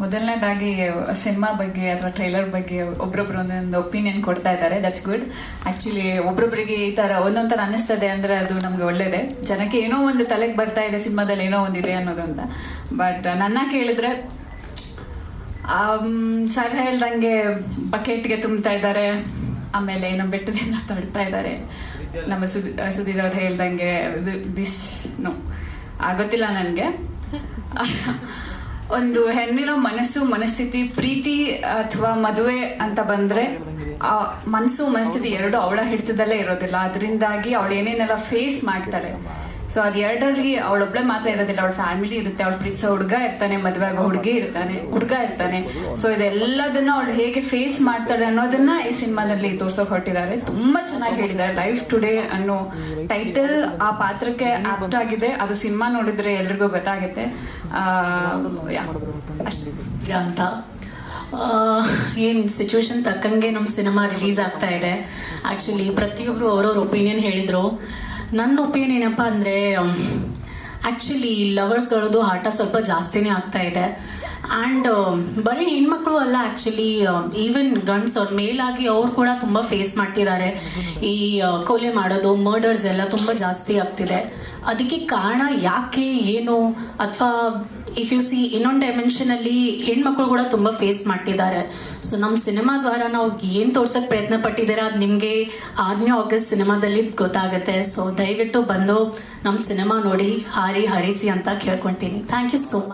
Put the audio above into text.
ಮೊದಲನೇದಾಗಿ ಸಿನಿಮಾ ಬಗ್ಗೆ ಅಥವಾ ಟ್ರೈಲರ್ ಬಗ್ಗೆ ಒಬ್ರೊಬ್ರು ಒಂದೊಂದು ಒಪಿನಿಯನ್ ಕೊಡ್ತಾ ಇದ್ದಾರೆ. That's good. ಆಕ್ಚುಲಿ ಒಬ್ರೊಬ್ರಿಗೆ ಈ ತರ ಒಂದೊಂದ್ ತರ ಅನ್ನಿಸ್ತದೆ ಅಂದ್ರೆ ಅದು ನಮ್ಗೆ ಒಳ್ಳೇದೇ. ಜನಕ್ಕೆ ಏನೋ ಒಂದು ತಲೆಗೆ ಬರ್ತಾ ಇದೆ ಸಿನಿಮಾದಲ್ಲಿ ಏನೋ ಒಂದಿದೆ ಅನ್ನೋದು ಅಂತ. ಬಟ್ ನನ್ನ ಕೇಳಿದ್ರೆ ಸರ್ ಹೇಳ್ದಂಗೆ ಬಕೆಟ್ಗೆ ತುಂಬ್ತಾ ಇದ್ದಾರೆ, ಆಮೇಲೆ ಏನೋ ಬೆಟ್ಟದಿಂದ ತಳ್ತಾ ಇದ್ದಾರೆ. ನಮ್ಮ ಸುಧೀರ್ ಅವ್ರು ಹೇಳ್ದಂಗೆ ನೋ ಆಗೋತಿಲ್ಲ ನನಗೆ. ಒಂದು ಹೆಣ್ಣಿನ ಮನಸ್ಥಿತಿ, ಪ್ರೀತಿ ಅಥವಾ ಮದುವೆ ಅಂತ ಬಂದ್ರೆ ಆ ಮನಸ್ಥಿತಿ ಎರಡು ಅವಳ ಹಿಡಿತದಲ್ಲೇ ಇರೋದಿಲ್ಲ. ಅದರಿಂದಾಗಿ ಅವಳು ಏನೇನೆಲ್ಲ ಫೇಸ್ ಮಾಡ್ತಾಳೆ. ಸೊ ಅದ್ ಎರಡರಲ್ಲಿ ಅವಳೊಬ್ಳೆ ಮಾತ್ರ ಇರೋದಿಲ್ಲ, ಅವಳ ಫ್ಯಾಮಿಲಿ ಇರುತ್ತೆ, ಅವಳು ಪ್ರೀತಿಸೋ ಹುಡುಗ ಇರ್ತಾನೆ, ಮದುವೆ ಆಗೋ ಹುಡುಗ ಇರ್ತಾನೆ. ಸೊ ಇದೆಲ್ಲದನ್ನ ಅವಳು ಹೇಗೆ ಫೇಸ್ ಮಾಡ್ತಾಳೆ ಅನ್ನೋದನ್ನ ಈ ಸಿನಿಮಾದಲ್ಲಿ ತೋರ್ಸೋಕ್ ಹೊರಟಿದ್ದಾರೆ. ತುಂಬಾ ಚೆನ್ನಾಗಿ ಹೇಳಿದ್ದಾರೆ. ಲೈಫ್ ಟುಡೇ ಅನ್ನೋ ಟೈಟಲ್ ಆ ಪಾತ್ರಕ್ಕೆ ಆಪ್ಟ್ ಆಗಿದೆ. ಅದು ಸಿನಿಮಾ ನೋಡಿದ್ರೆ ಎಲ್ರಿಗೂ ಗೊತ್ತಾಗುತ್ತೆ. ಅಷ್ಟೇ ಅಂತ ಏನ್ ಸಿಚುವೇಶನ್ ತಕ್ಕಂಗೆ ನಮ್ಮ ಸಿನಿಮಾ ರಿಲೀಸ್ ಆಗ್ತಾ ಇದೆ. ಆಕ್ಚುಲಿ ಪ್ರತಿಯೊಬ್ರು ಅವ್ರವ್ರ ಒಪಿನಿಯನ್ ಹೇಳಿದ್ರು. ನನ್ನ ಒಪಿನಿಯನ್ ಏನಪ್ಪಾ ಅಂದ್ರೆ, ಆಕ್ಚುಲಿ ಲವರ್ಸ್ಗಳದ್ದು ಆಟ ಸ್ವಲ್ಪ ಜಾಸ್ತಿನೇ ಆಗ್ತಾ ಇದೆ. ಆ್ಯಂಡ್ ಬರೀ ಹೆಣ್ಮಕ್ಳು ಅಲ್ಲ, ಆಕ್ಚುಲಿ ಈವನ್ ಗಂಡ್ಸ್ ಅವ್ರ ಮೇಲಾಗಿ ಅವ್ರು ಕೂಡ ತುಂಬಾ ಫೇಸ್ ಮಾಡ್ತಿದ್ದಾರೆ. ಈ ಕೊಲೆ ಮಾಡೋದು, ಮರ್ಡರ್ಸ್ ಎಲ್ಲ ತುಂಬಾ ಜಾಸ್ತಿ ಆಗ್ತಿದೆ. ಅದಕ್ಕೆ ಕಾರಣ ಯಾಕೆ ಏನು, ಅಥವಾ ಇಫ್ ಯು ಸಿ ಇನ್ನೊಂದು ಡೈಮೆನ್ಷನ್ ಅಲ್ಲಿ ಹೆಣ್ಮಕ್ಳು ಕೂಡ ತುಂಬಾ ಫೇಸ್ ಮಾಡ್ತಿದ್ದಾರೆ. ಸೊ ನಮ್ಮ ಸಿನಿಮಾ ದ್ವಾರ ನಾವು ಏನ್ ತೋರ್ಸಕ್ ಪ್ರಯತ್ನ ಪಟ್ಟಿದ್ದೀರಾ ಅದು ನಿಮ್ಗೆ 8ನೇ ಆಗಸ್ಟ್ ಸಿನಿಮಾದಲ್ಲಿ ಗೊತ್ತಾಗುತ್ತೆ. ಸೊ ದಯವಿಟ್ಟು ಬಂದು ನಮ್ಮ ಸಿನಿಮಾ ನೋಡಿ ಹಾರಿ ಹರಿಸಿ ಅಂತ ಕೇಳ್ಕೊಂತೀನಿ. Thank you so much.